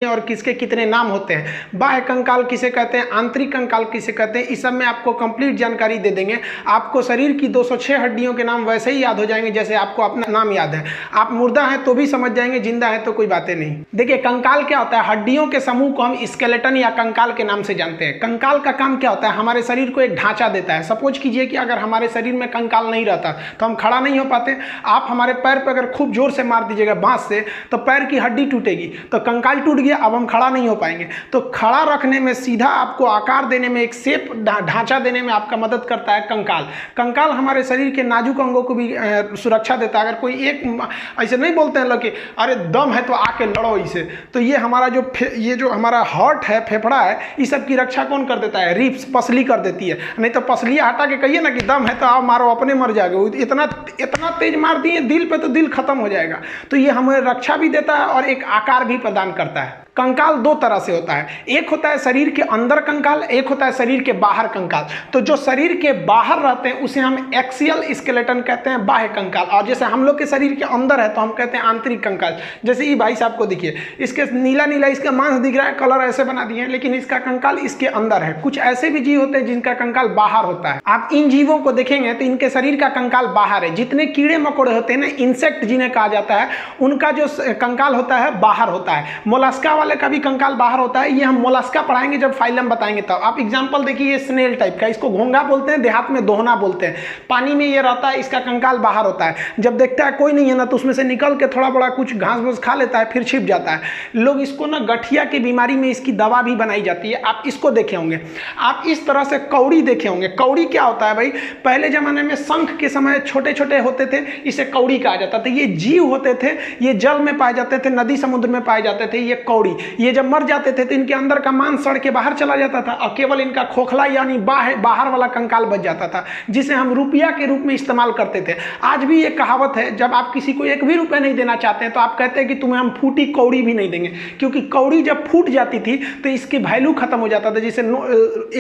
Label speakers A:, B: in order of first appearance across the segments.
A: और किसके कितने नाम होते हैं, बाह्य कंकाल किसे कहते हैं, आंतरिक कंकाल किसे कहते हैं, इस सब में आपको कंप्लीट जानकारी दे देंगे। आपको शरीर की 206 हड्डियों के नाम वैसे ही याद हो जाएंगे जैसे आपको अपना नाम याद है। आप मुर्दा हैं तो भी समझ जाएंगे, जिंदा है तो कोई बातें नहीं। देखिए कंकाल क्या होता है, हड्डियों के समूह को हम स्केलेटन या कंकाल के नाम से जानते हैं। कंकाल का काम क्या होता है, हमारे शरीर को एक ढांचा देता है। सपोज कीजिए कि अगर हमारे शरीर में कंकाल नहीं रहता तो हम खड़ा नहीं हो पाते। आप हमारे पैर पर अगर खूब जोर से मार दीजिएगा बांस से तो पैर की हड्डी टूटेगी, तो कंकाल टूट गया, अब हम खड़ा नहीं हो पाएंगे। तो खड़ा रखने में, सीधा आपको आकार देने में, एक शेप ढांचा देने में आपका मदद करता है कंकाल। कंकाल हमारे शरीर के नाजुक अंगों को भी सुरक्षा देता है। अगर कोई एक ऐसे नहीं बोलते हैं लोग कि अरे दम है तो आके लड़ो इसे, तो ये हमारा जो हमारा हार्ट है, फेफड़ा है, इस सब की रक्षा कौन कर देता है, रिब्स, पसली कर देती है। नहीं तो पसली हटा के कहिए ना कि दम है तो आओ मारो, अपने मर जाओगे। इतना तेज मार दिए दिल पे तो दिल खत्म हो जाएगा। तो ये हमें रक्षा भी देता है और एक आकार भी प्रदान करता है। कंकाल दो तरह से होता है, एक होता है शरीर के अंदर कंकाल, एक होता है शरीर के बाहर कंकाल। तो जो शरीर के बाहर रहते हैं उसे हम एक्सियल स्केलेटन कहते हैं, बाह्य कंकाल। और जैसे हम लोग के शरीर के अंदर है तो हम कहते हैं आंतरिक कंकाल। जैसे ये भाई साहब को देखिए, इसके नीला नीला इसका मांस दिख रहा है, कलर ऐसे बना दिए हैं, लेकिन इसका कंकाल इसके अंदर है। कुछ ऐसे भी जीव होते हैं जिनका कंकाल बाहर होता है। आप इन जीवों को देखेंगे तो इनके शरीर का कंकाल बाहर है। जितने कीड़े मकोड़े होते हैं ना, इंसेक्ट जिन्हें कहा जाता है, उनका जो कंकाल होता है बाहर होता है। मोलस्का का भी कंकाल बाहर होता है। ये हम मोलस्का पढ़ाएंगे जब फाइलम बताएंगे तब। आप एग्जांपल देखिए, ये स्नेल टाइप का, इसको घोंगा बोलते हैं, देहात में दोहना बोलते हैं। पानी में ये रहता है, इसका कंकाल बाहर होता है। जब देखता है कोई नहीं है ना तो उसमें से निकल के थोड़ा बड़ा कुछ घास फूस खा लेता है, फिर छिप जाता है। लोग इसको ना गठिया की बीमारी में इसकी दवा भी बनाई जाती है। आप इसको देखे होंगे। आप इस तरह से कौड़ी देखे होंगे। कौड़ी क्या होता है भाई, पहले जमाने में शंख के समय छोटे छोटे होते थे, इसे कौड़ी कहा जाता था। ये जीव होते थे, ये जल में पाए जाते थे, नदी समुद्र में पाए जाते थे। ये कौड़ी, ये जब मर जाते थे तो इनके अंदर का मांस सड़ के बाहर चला जाता था और केवल इनका खोखला यानी बाहर वाला कंकाल बच जाता था, जिसे हम रुपया के रूप में इस्तेमाल करते थे। आज भी एक कहावत है, जब आप किसी को एक भी रुपया नहीं देना चाहते हैं तो आप कहते हैं कि तुम्हें हम फूटी कौड़ी भी नहीं देंगे, क्योंकि कौड़ी जब फूट जाती थी तो इसकी वैल्यू खत्म हो जाता था। जैसे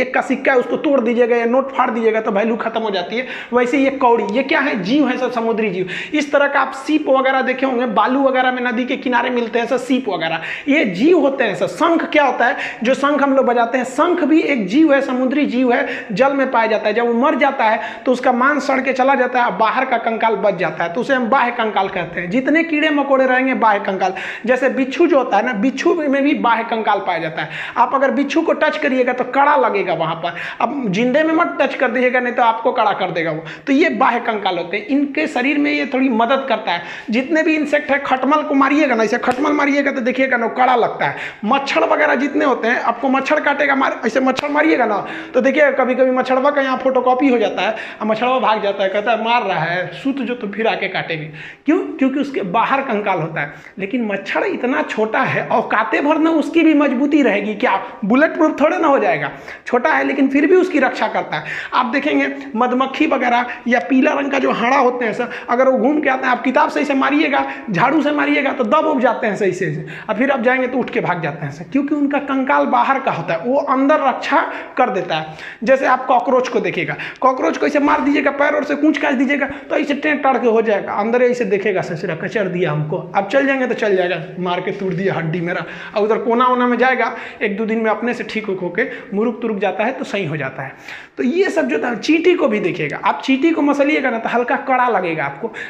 A: एक का सिक्का है, उसको तोड़ दीजिएगा या नोट फाड़ दीजिएगा तो वैल्यू खत्म हो जाती है। वैसे ये कौड़ी, ये क्या है, जीव है, सब समुद्री जीव। इस तरह का आप सीप वगैरह देखे होंगे, बालू वगैरह में नदी के किनारे मिलते हैं सब सीप वगैरह, ये जीव होते हैं सब। शंख क्या होता है, जो शंख हम लोग बजाते हैं, शंख भी एक जीव है, समुद्री जीव है, जल में पाया जाता है। जब वो मर जाता है तो उसका मांस सड़ के चला जाता है, बाहर का कंकाल बच जाता है, तो उसे हम बाह्य कंकाल कहते हैं। जितने कीड़े मकोड़े रहेंगे बाह्य कंकाल। जैसे बिच्छू जो होता है ना, बिच्छू में भी बाह्य कंकाल पाया जाता है। आप अगर बिच्छू को टच करिएगा तो कड़ा लगेगा वहां पर। अब जिंदे में मत टच कर दीजिएगा, नहीं तो आपको कड़ा कर देगा वो। तो ये बाह्य कंकाल होते हैं, इनके शरीर में ये थोड़ी मदद करता है। जितने भी इंसेक्ट है, खटमल को मारिएगा ना, ऐसे खटमल मारिएगा तो देखिएगा ना कड़ा लगता है। मच्छर वगैरह जितने होते हैं, आपको मच्छर काटेगा, ऐसे मच्छर मारिएगा ना तो देखिए कभी कभी मच्छरवा का यहाँ फोटोकॉपी हो जाता है और मच्छरवा भाग जाता है, कहता है मार रहा है, सूत जो तो फिर आके काटेंगे। क्यों? क्योंकि उसके बाहर कंकाल होता है। लेकिन मच्छर इतना छोटा है, औकाते भर ना उसकी भी मजबूती रहेगी, क्या बुलेट प्रूफ थोड़े ना हो जाएगा। छोटा है लेकिन फिर भी उसकी रक्षा करता है। आप देखेंगे मधुमक्खी वगैरह या पीला रंग का जो हाड़ा होते हैं सर, अगर वो घूम के आते हैं, आप किताब से इसे मारिएगा, झाड़ू से मारिएगा तो दब उब जाते हैं सही से, और फिर आप जाएंगे तो उठ के भाग जाते हैं सर, क्योंकि उनका कंकाल बाहर का होता है, वो अंदर रक्षा कर देता है। जैसे आप कॉकरोच को देखिएगा, कॉकरोच को ऐसे मार दीजिएगा, पैर और से कूच काट दीजिएगा तो ऐसे टेढ़ टाड़ के हो जाएगा, अंदर ऐसे देखेगा ससुरा कचर दिया हमको, अब चल जाएंगे तो चल जाएगा, मार के तोड़ दिया हड्डी मेरा, और उधर कोना वोना में जाएगा, एक दो दिन में अपने से ठीक होके मुरुक तुरुक जाता है तो सही हो जाता है। तो ये सब जो था, चींटी को भी देखिएगा, आप चींटी को मसलिएगा ना तो हल्का कड़ा लगेगा,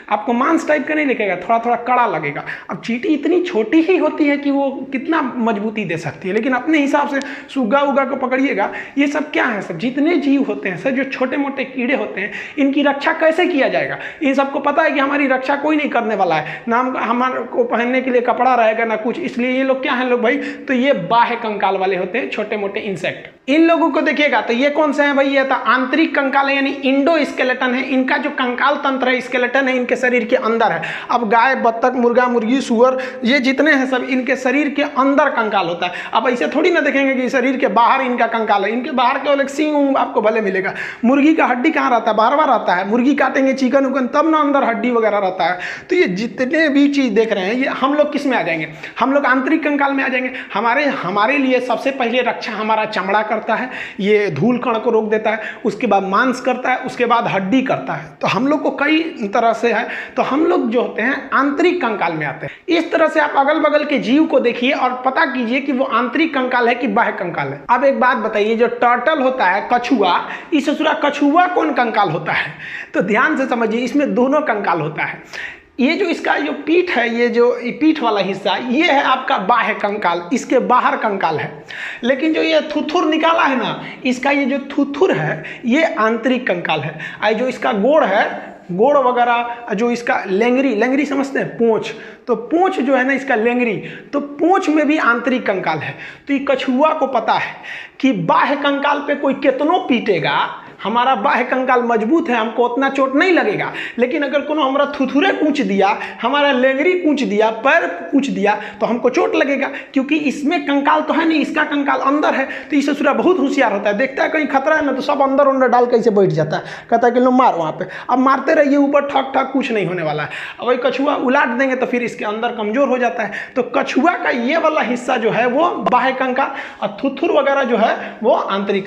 A: आपको मांस टाइप का नहीं लगेगा, थोड़ा थोड़ा कड़ा लगेगा। अब चींटी इतनी छोटी ही होती है कि वो कितना मजबूती दे सकती है, लेकिन अपने हिसाब से सुग्गा उगा को पकड़िएगा। ये सब क्या है सब, जितने जीव होते हैं सर, जो छोटे मोटे कीड़े होते हैं, इनकी रक्षा कैसे किया जाएगा, इन सबको पता है कि हमारी रक्षा कोई नहीं करने वाला है, ना हमारे को पहनने के लिए कपड़ा रहेगा ना कुछ, इसलिए ये लोग क्या है लोग भाई, तो ये बाह्य कंकाल वाले होते हैं, छोटे मोटे इंसेक्ट। इन लोगों को देखिएगा तो ये कौन से हैं भाई, ये तो आंतरिक कंकाल है, यानी इंडो स्केलेटन है। इनका जो कंकाल तंत्र है, स्केलेटन है, इनके शरीर के अंदर है। अब गाय, बत्तख, मुर्गा, मुर्गी, सुअर, ये जितने हैं सब इनके शरीर के अंदर कंकाल होता है। अब ऐसे थोड़ी ना देखेंगे कि शरीर के बाहर इनका कंकाल है, इनके बाहर केवल एक सींग आपको भले मिलेगा। मुर्गी का हड्डी कहाँ रहता है, बाहर रहता है, मुर्गी काटेंगे चिकन उकन तब ना अंदर हड्डी वगैरह रहता है। तो ये जितने भी चीज देख रहे हैं, ये हम लोग किस में आ जाएंगे, हम लोग आंतरिक कंकाल में आ जाएंगे। हमारे लिए सबसे पहले रक्षा हमारा चमड़ा करता है, ये धूल कण को रोक देता है, उसके बाद मांस करता है, उसके बाद हड्डी करता है। तो हम लोग को कई तरह से है, तो हम लोग जो होते हैं आंतरिक कंकाल में आते हैं। इस तरह से आप अगल बगल के जीव को देखिए और पता कीजिए कि वो आंतरिक कंकाल है कि बाह्य कंकाल है। अब एक बात बताइए, जो टर्टल होता है कछुआ, इस कछुआ कौन कंकाल होता है? तो ध्यान से समझिए, इसमें दोनों कंकाल होता है। ये जो इसका जो पीठ है, ये जो पीठ वाला हिस्सा, ये है आपका बाह्य कंकाल, इसके बाहर कंकाल है। लेकिन जो ये थुथुर निकाला है ना, इसका ये जो थुथुर है ये आंतरिक कंकाल है। और जो इसका गोड़ है, गोड़ वगैरह, जो इसका लेंगरी, लेंगरी समझते हैं, पूंछ, तो पूंछ जो है ना इसका लेंगरी, तो पूंछ में भी आंतरिक कंकाल है। तो ये कछुआ को पता है कि बाह्य कंकाल पे कोई कितनों पीटेगा, हमारा बाह्य कंकाल मजबूत है, हमको उतना चोट नहीं लगेगा। लेकिन अगर कोनो हमारा थुथुरे कूच दिया, हमारा लेंगरी कूच दिया, पैर कूच दिया, तो हमको चोट लगेगा, क्योंकि इसमें कंकाल तो है नहीं, इसका कंकाल अंदर है। तो ये ससुरा बहुत होशियार होता है, देखता है कहीं खतरा है ना तो सब अंदर अंदर डाल कैसे बैठ जाता है, कहता है कि लो मार वहाँ पे, अब मारते रहिए ऊपर, ठक ठक, कुछ नहीं होने वाला है। अब वही कछुआ उलाट देंगे तो फिर इसके अंदर कमजोर हो जाता है। तो कछुआ का ये वाला हिस्सा जो है वो बाह्य कंकाल, और थुथुर वगैरह जो है वो आंतरिक कंकाल।